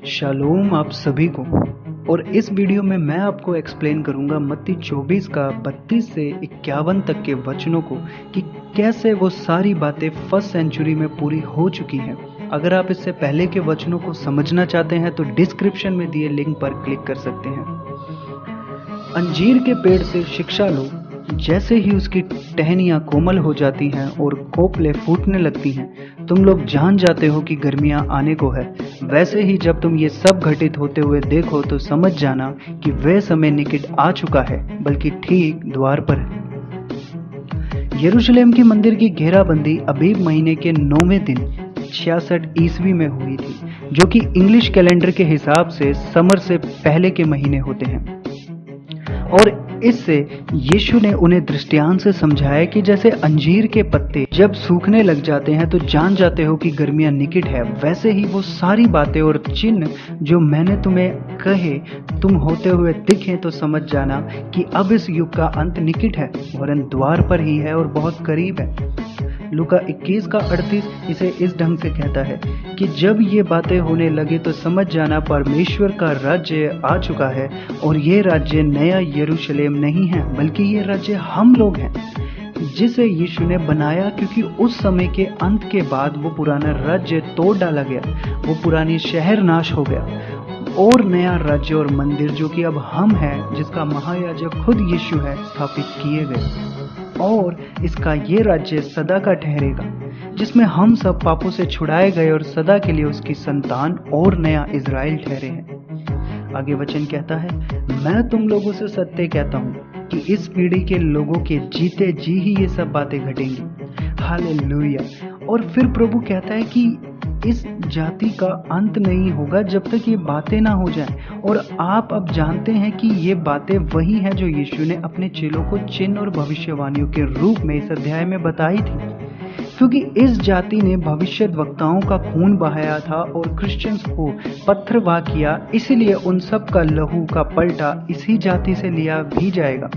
Shalom आप सभी को। और इस वीडियो में मैं आपको एक्सप्लेन करूंगा मत्ती 24 का 32 से 51 तक के वचनों को कि कैसे वो सारी बातें फर्स्ट सेंचुरी में पूरी हो चुकी हैं। अगर आप इससे पहले के वचनों को समझना चाहते हैं तो डिस्क्रिप्शन में दिए लिंक पर क्लिक कर सकते हैं। अंजीर के पेड़ से शिक्षा लो। जैसे ही उसकी टहनियाँ कोमल हो जाती हैं और कोपले फूटने लगती हैं, तुम लोग जान जाते हो कि गर्मियाँ आने को है। वैसे ही जब तुम ये सब घटित होते हुए देखो तो समझ जाना कि वह समय निकट आ चुका है, बल्कि ठीक द्वार पर है। यरूशलेम की मंदिर की घेराबंदी अबीब महीने के 9वें दिन 66 ईस्वी में हुई थी, जो कि इंग्लिश कैलेंडर के हिसाब से समर से पहले के महीने होते हैं। और इससे यीशु ने उन्हें दृष्टांत से समझाया कि जैसे अंजीर के पत्ते जब सूखने लग जाते हैं तो जान जाते हो कि गर्मियां निकट है, वैसे ही वो सारी बातें और चिन्ह जो मैंने तुम्हें कहे तुम होते हुए दिखे तो समझ जाना कि अब इस युग का अंत निकट है, वरन द्वार पर ही है और बहुत करीब है। लूका 21 का 38 इसे इस ढंग से कहता है कि जब ये बातें होने लगे तो समझ जाना परमेश्वर का राज्य आ चुका है, और ये राज्य नया यरूशलेम नहीं है, बल्कि ये राज्य हम लोग हैं जिसे यीशु ने बनाया, क्योंकि उस समय के अंत के बाद वो पुराना राज्य तोड़ डाला गया, वो पुरानी शहर नाश हो गया और नया राज्य और मंदिर जो कि अब हम हैं, जिसका महायाजक खुद यीशु है, स्थापित किए गए। और इसका ये राज्य सदा का ठहरेगा, जिसमें हम सब पापों से छुड़ाए गए और सदा के लिए उसकी संतान और नया इज़राइल ठहरे हैं। आगे वचन कहता है, मैं तुम लोगों से सत्य कहता हूँ कि इस पीढ़ी के लोगों के जीते जी ही ये सब बातें घटेंगी। हालेलुया। और फिर प्रभु कहता है कि इस जाति का अंत नहीं होगा जब तक ये बातें ना हो जाएं। और आप अब जानते हैं कि ये बातें वही हैं जो यीशु ने अपने चेलों को चिन्ह और भविष्यवाणियों के रूप में इस अध्याय में बताई थी, क्योंकि इस जाति ने भविष्यद्वक्ताओं का खून बहाया था और क्रिश्चियंस को पत्थरवाह किया, इसलिए उन सब का लहू का पलटा इसी जाति से लिया भी जाएगा।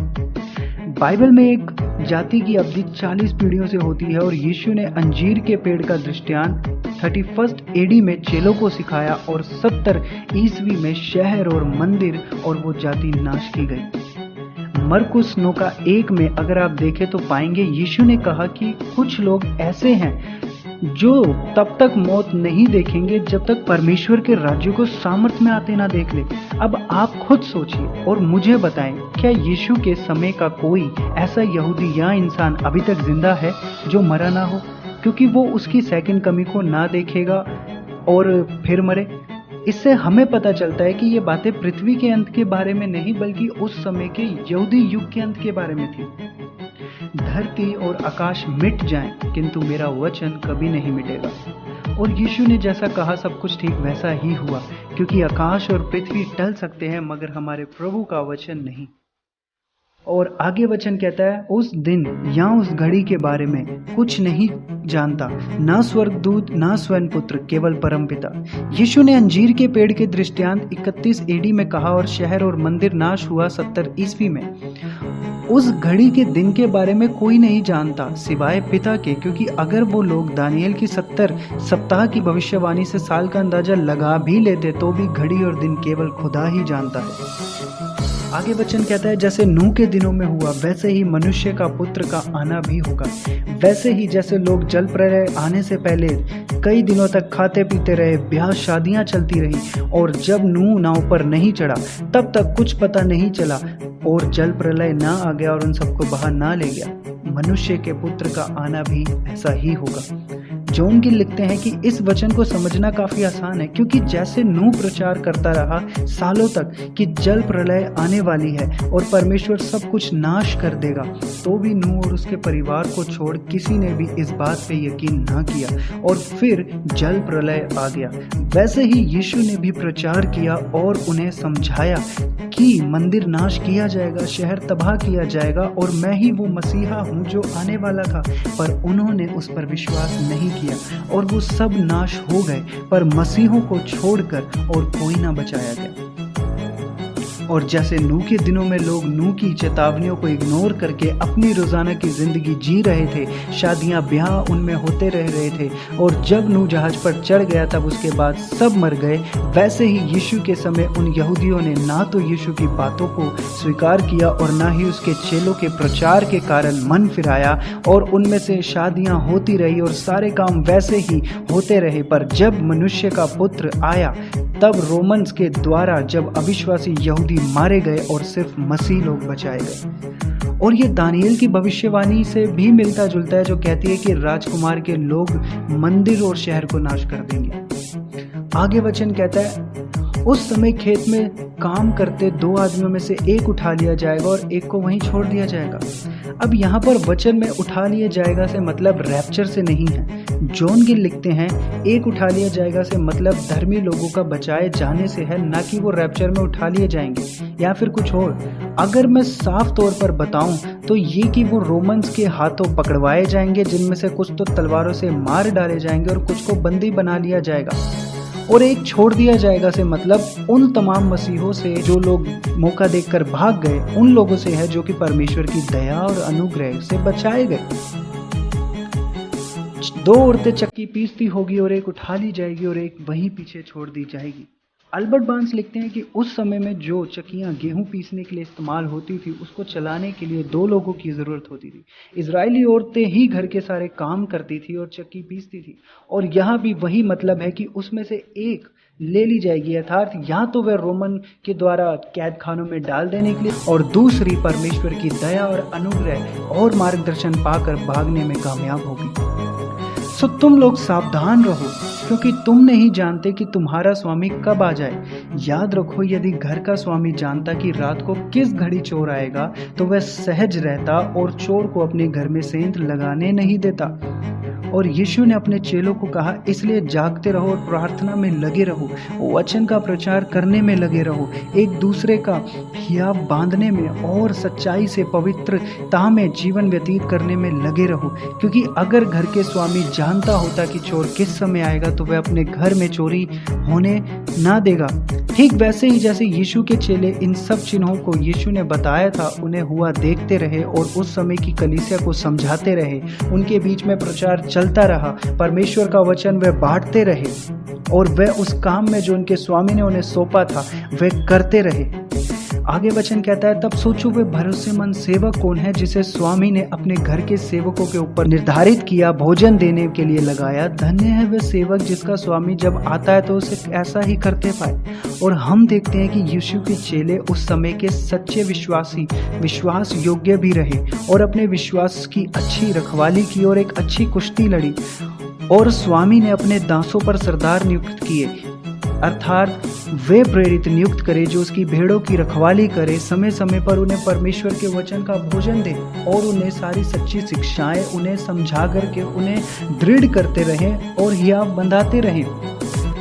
बाइबल में एक जाति की अवधि 40 पीढ़ियों से होती है, और यीशु ने अंजीर के पेड़ का दृष्टांत 31 एडी में चेलों को सिखाया और 70 ईस्वी में शहर और मंदिर और वो जाति नाश की गई। मरकुस 9 का 1 में अगर आप देखें तो पाएंगे यीशु ने कहा कि कुछ लोग ऐसे हैं जो तब तक मौत नहीं देखेंगे जब तक परमेश्वर के राज्य को सामर्थ्य में आते ना देख ले। अब आप खुद सोचिए और मुझे बताएं, क्या यीशु के समय का कोई ऐसा यहूदी या इंसान अभी तक जिंदा है जो मरा ना हो, क्योंकि वो उसकी सेकंड कमी को ना देखेगा और फिर मरे। इससे हमें पता चलता है कि ये बातें पृथ्वी के अंत के बारे में नहीं, बल्कि उस समय के यहूदी युग के अंत के बारे में थी। धरती और आकाश मिट जाएं, किंतु मेरा वचन कभी नहीं मिटेगा। और यीशु ने जैसा कहा सब कुछ ठीक वैसा ही हुआ, क्योंकि आकाश और पृथ्वी टल सकते हैं मगर हमारे प्रभु का वचन नहीं। और आगे वचन कहता है, उस दिन या उस घड़ी के बारे में कुछ नहीं जानता, ना स्वर्गदूत ना स्वयं पुत्र, केवल परमपिता। यीशु ने अंजीर के पेड़ के दृष्टांत 31 एडी में कहा और शहर और मंदिर नाश हुआ 70 ईस्वी में। उस घड़ी के दिन के बारे में कोई नहीं जानता सिवाय पिता के, क्योंकि अगर वो लोग दानियल की 70 सप्ताह की भविष्यवाणी से साल का अंदाजा लगा भी लेते तो भी घड़ी और दिन केवल खुदा ही जानता है। आगे वचन कहता है, जैसे नूह के दिनों में हुआ वैसे ही मनुष्य का पुत्र का आना भी होगा। वैसे ही जैसे लोग जल प्रलय आने से पहले कई दिनों तक खाते पीते रहे, ब्याह शादियां चलती रही, और जब नूह नाव पर नहीं चढ़ा तब तक कुछ पता नहीं चला और जल प्रलय ना आ गया और उन सबको बाहर ना ले गया, मनुष्य के पुत्र का आना भी ऐसा ही होगा। जॉन गिल लिखते हैं कि इस वचन को समझना काफी आसान है, क्योंकि जैसे नूह प्रचार करता रहा सालों तक कि जल प्रलय आने वाली है और परमेश्वर सब कुछ नाश कर देगा, तो भी नूह और उसके परिवार को छोड़ किसी ने भी इस बात पे यकीन ना किया और फिर जल प्रलय आ गया। वैसे ही यीशु ने भी प्रचार किया और उन्हें समझाया कि मंदिर नाश किया जाएगा, शहर तबाह किया जाएगा और मैं ही वो मसीहा हूँ जो आने वाला था, पर उन्होंने उस पर विश्वास नहीं किया और वो सब नाश हो गए, पर मसीहों को छोड़कर और कोई ना बचाया गया। और जैसे नूह के दिनों में लोग नूह की चेतावनियों को इग्नोर करके अपनी रोजाना की जिंदगी जी रहे थे, शादियां ब्याह उनमें होते रह रहे थे, और जब नूह जहाज पर चढ़ गया तब उसके बाद सब मर गए, वैसे ही यीशु के समय उन यहूदियों ने ना तो यीशु की बातों को स्वीकार किया और ना ही उसके चेलों के प्रचार के कारण मन फिराया, और उनमें से शादियां होती रही और सारे काम वैसे ही होते रहे। पर जब मनुष्य का पुत्र आया तब रोमन्स के द्वारा जब अविश्वासी यहूदी मारे गए और सिर्फ मसीह लोग बचाए गए। और ये दानियल की भविष्यवाणी से भी मिलता जुलता है, जो कहती है कि राजकुमार के लोग मंदिर और शहर को नाश कर देंगे। आगे वचन कहता है, उस समय खेत में काम करते 2 आदमियों में से एक उठा लिया जाएगा और एक को वहीं छोड़ दिया जाएगा। अब यहाँ पर वचन में उठा लिया जाएगा से मतलब रैप्चर से नहीं है। जॉन गिल लिखते हैं, एक उठा लिया जाएगा से मतलब धर्मी लोगों का बचाए जाने से है, ना कि वो रैप्चर में उठा लिए जाएंगे या फिर कुछ और। अगर मैं साफ तौर पर बताऊं तो ये कि वो रोमन्स के हाथों पकड़वाए जाएंगे, जिनमें से कुछ तो तलवारों से मार डाले जाएंगे और कुछ को बंदी बना लिया जाएगा, और एक छोड़ दिया जाएगा से मतलब उन तमाम मसीहों से जो लोग मौका देखकर भाग गए, उन लोगों से है जो कि परमेश्वर की दया और अनुग्रह से बचाए गए। 2 औरतें चक्की पीसती होगी और एक उठा ली जाएगी और एक वहीं पीछे छोड़ दी जाएगी। अल्बर्ट बार्न्स लिखते हैं कि उस समय में जो चक्कियां गेहूं पीसने के लिए इस्तेमाल होती थी, उसको चलाने के लिए 2 लोगों की ज़रूरत होती थी। इजरायली औरतें ही घर के सारे काम करती थी और चक्की पीसती थी, और यहाँ भी वही मतलब है कि उसमें से एक ले ली जाएगी, अर्थात या तो वह रोमन के द्वारा कैद खानों में डाल देने के लिए, और दूसरी परमेश्वर की दया और अनुग्रह और मार्गदर्शन पाकर भागने में कामयाब होगी। सो तुम लोग सावधान रहो, क्योंकि तुम नहीं जानते कि तुम्हारा स्वामी कब आ जाए। याद रखो, यदि घर का स्वामी जानता कि रात को किस घड़ी चोर आएगा तो वह सहज रहता और चोर को अपने घर में सेंध लगाने नहीं देता। और यीशु ने अपने चेलों को कहा, इसलिए जागते रहो और प्रार्थना में लगे रहो, वचन का प्रचार करने में लगे रहो, एक दूसरे का हियाव बांधने में और सच्चाई से पवित्रता में जीवन व्यतीत करने में लगे रहो। क्योंकि अगर घर के स्वामी जानता होता कि चोर किस समय आएगा तो वह अपने घर में चोरी होने ना देगा। ठीक वैसे ही जैसे यीशु के चेले इन सब चिन्हों को यीशु ने बताया था उन्हें हुआ देखते रहे और उस समय की कलीसिया को समझाते रहे, उनके बीच में प्रचार चलता रहा, परमेश्वर का वचन वे बांटते रहे और वे उस काम में जो उनके स्वामी ने उन्हें सौंपा था वे करते रहे। आगे वचन कहता है, तब सोचो वे भरोसेमंद सेवक कौन है जिसे स्वामी ने अपने घर के सेवकों के ऊपर निर्धारित किया, भोजन देने के लिए लगाया। धन्य है वह सेवक जिसका स्वामी जब आता है तो उसे ऐसा ही करते पाए। और हम देखते हैं कि यीशु के चेले उस समय के सच्चे विश्वासी, विश्वास योग्य भी रहे और अपने विश्वास की अच्छी रखवाली की और एक अच्छी कुश्ती लड़ी। और स्वामी ने अपने दासों पर सरदार नियुक्त किए, अर्थात वे प्रेरित नियुक्त करे जो उसकी भेड़ों की रखवाली करे, समय समय पर उन्हें परमेश्वर के वचन का भोजन दे और उन्हें सारी सच्ची शिक्षाएं उन्हें समझा करके उन्हें दृढ़ करते रहें और हियाव बंधाते रहें।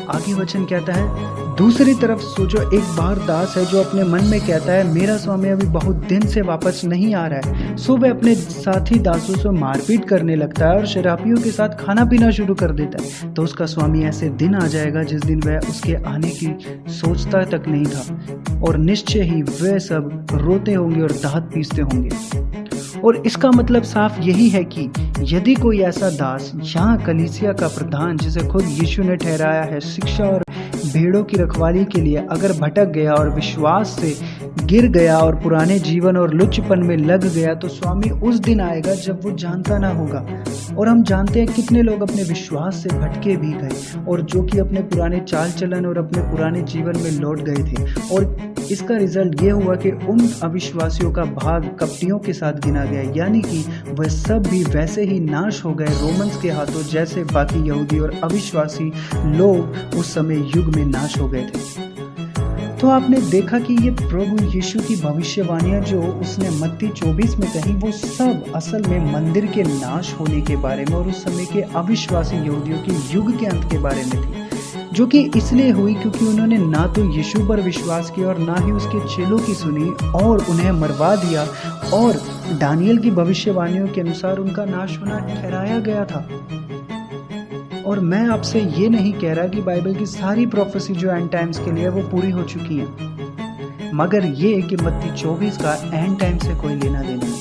आगे वचन कहता है, दूसरी तरफ सोचो एक बार दास है जो अपने मन में कहता है मेरा स्वामी अभी बहुत दिन से वापस नहीं आ रहा है, सो वह अपने साथी दासों से मारपीट करने लगता है और शराबियों के साथ खाना पीना शुरू कर देता है। तो उसका स्वामी ऐसे दिन आ जाएगा जिस दिन वह उसके आने की सोचता तक नहीं था, और निश्चय ही वे सब रोते होंगे और दांत पीसते होंगे। और इसका मतलब साफ यही है कि यदि कोई ऐसा दास यहाँ कलीसिया का प्रधान, जिसे खुद यीशु ने ठहराया है शिक्षा और भेड़ों की रखवाली के लिए, अगर भटक गया और विश्वास से गिर गया और पुराने जीवन और लुच्चपन में लग गया, तो स्वामी उस दिन आएगा जब वो जानता ना होगा। और हम जानते हैं कितने लोग अपने विश्वास से भटके भी गए और जो कि अपने पुराने चाल चलन और अपने पुराने जीवन में लौट गए थे, और इसका रिजल्ट ये हुआ कि उन अविश्वासियों का भाग कपटियों के साथ गिना गया, यानी कि वह सब भी वैसे ही नाश हो गए रोमन्स के हाथों जैसे बाकी यहूदी और अविश्वासी लोग उस समय युग में नाश हो गए थे। तो आपने देखा कि ये प्रभु यीशु की भविष्यवाणियां जो उसने मत्ती 24 में कही, वो सब असल में मंदिर के नाश होने के बारे में और उस समय के अविश्वासी यहूदियों के युग के अंत के बारे में थी, जो कि इसलिए हुई क्योंकि उन्होंने ना तो यीशु पर विश्वास किया और ना ही उसके चेलों की सुनी और उन्हें मरवा दिया, और दानियल की भविष्यवाणियों के अनुसार उनका नाश होना ठहराया गया था। और मैं आपसे ये नहीं कह रहा कि बाइबल की सारी प्रोफेसी जो एंड टाइम्स के लिए वो पूरी हो चुकी हैं, मगर ये कि मत्ती 24 का एंड टाइम से कोई लेना देना नहीं।